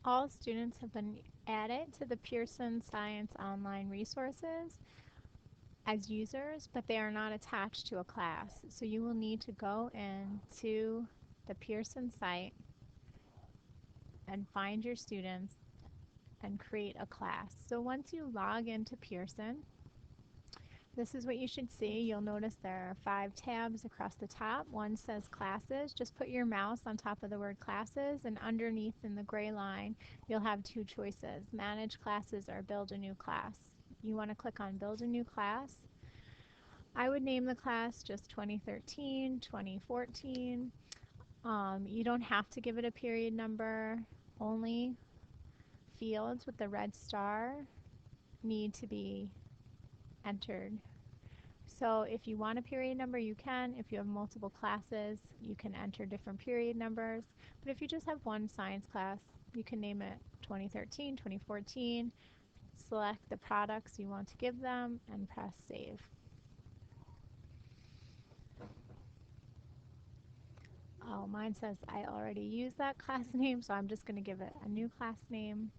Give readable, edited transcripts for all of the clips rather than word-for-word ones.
All students have been added to the Pearson Science Online resources as users, but they are not attached to a class. So you will need to go into the Pearson site and find your students and create a class. So once you log into Pearson, this is what you should see. You'll notice there are 5 tabs across the top. One says classes. Just put your mouse on top of the word classes, and underneath in the gray line, you'll have 2 choices: manage classes or build a new class. You want to click on build a new class. I would name the class just 2013, 2014. You don't have to give it a period number. Only fields with the red star need to be entered. So if you want a period number, you can. If you have multiple classes, you can enter different period numbers. But if you just have one science class, you can name it 2013, 2014, select the products you want to give them, and press save. Oh, mine says I already used that class name, so I'm just going to give it a new class name.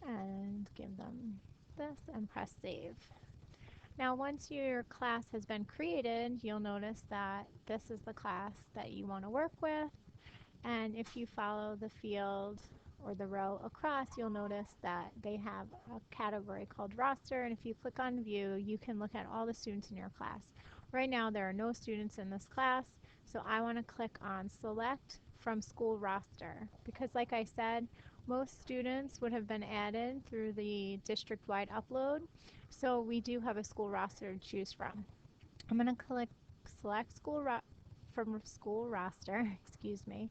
And give them this and press save. Now once your class has been created, you'll notice that this is the class that you want to work with, and if you follow the field or the row across, you'll notice that they have a category called roster, and if you click on view, you can look at all the students in your class. Right now there are no students in this class, so I want to click on select from school roster, because like I said, most students would have been added through the district-wide upload, so we do have a school roster to choose from. I'm going to click select from school roster, excuse me,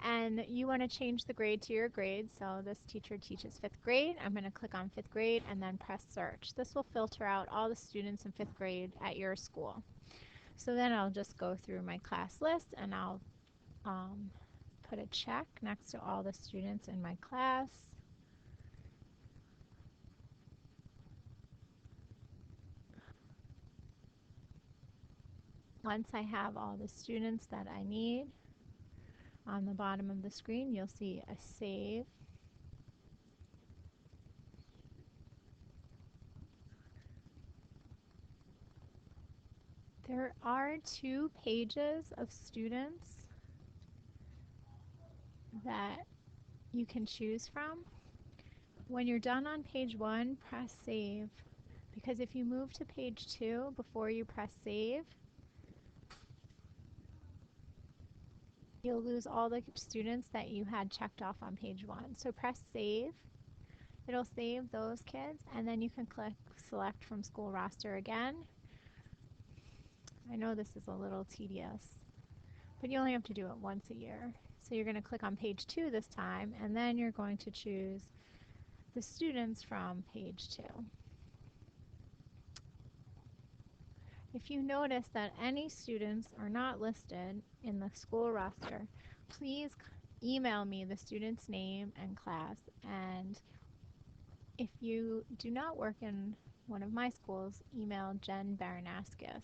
and you want to change the grade to your grade. So this teacher teaches 5th grade. I'm going to click on 5th grade and then press search. This will filter out all the students in 5th grade at your school. So then I'll just go through my class list and I'll put a check next to all the students in my class. Once I have all the students that I need, on the bottom of the screen you'll see a save. There are 2 pages of students that you can choose from. When you're done on page 1, press save, because if you move to page 2 before you press save, you'll lose all the students that you had checked off on page 1. So press save. It'll save those kids, and then you can click select from school roster again. I know this is a little tedious, but you only have to do it once a year. So you're going to click on page 2 this time, and then you're going to choose the students from page 2. If you notice that any students are not listed in the school roster, please email me the student's name and class. And if you do not work in one of my schools, email Jen Baranaskis,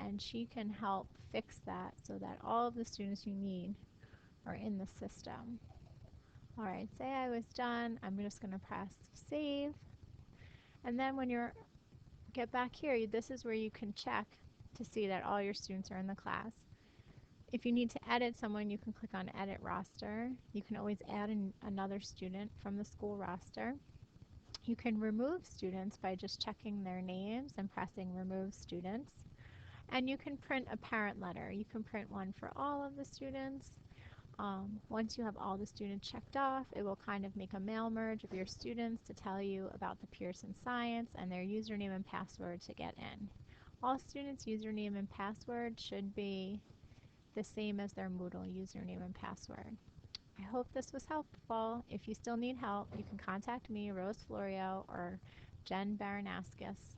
and she can help fix that so that all of the students you need are in the system. Alright, say I was done. I'm just going to press save. And then when you get back here, this is where you can check to see that all your students are in the class. If you need to edit someone, you can click on edit roster. You can always add another student from the school roster. You can remove students by just checking their names and pressing remove students. And you can print a parent letter. You can print one for all of the students. Once you have all the students checked off, it will kind of make a mail merge of your students to tell you about the Pearson Science and their username and password to get in. All students' username and password should be the same as their Moodle username and password. I hope this was helpful. If you still need help, you can contact me, Rose Florio, or Jen Baranaskis.